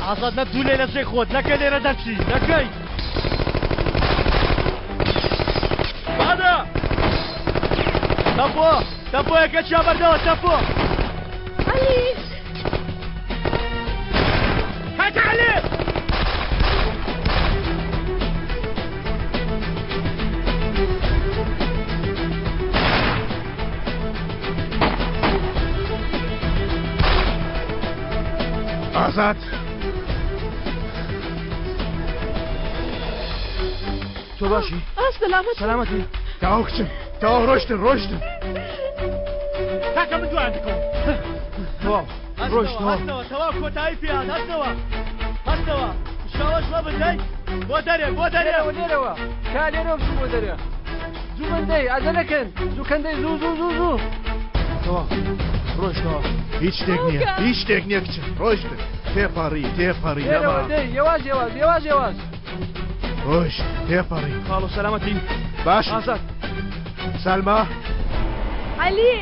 ئازاد نەبدوو لێ لە جێی خۆت نەکەی لێرە دەرچی نەکەی بادە تەپۆ تەپۆ یەکەچیا بەردەوە تەپۆ علی هەک عەلی ئازاد تۆ باشی سلامت سەلامەتی تاو کچم تاو ڕۆشتن کاکە من دوایان دەکەم ڕۆشتەوە تەواو کۆتایی پێیان هەستەوە شاوەش بە بدەی بۆ دەرێ لێرەوە کا لێرەوە بچوو بۆ دەرێ زوو بندەی ئەزە نەکەن زووکەندەی زوو ڕۆشتەوە هیچ شتێک نییە کچم ڕۆشتن تێپەڕی لێرەوە دەی یێواز ڕۆشت تێپەڕی خاڵ و سەلامەتی باش ئازاد سەلما علی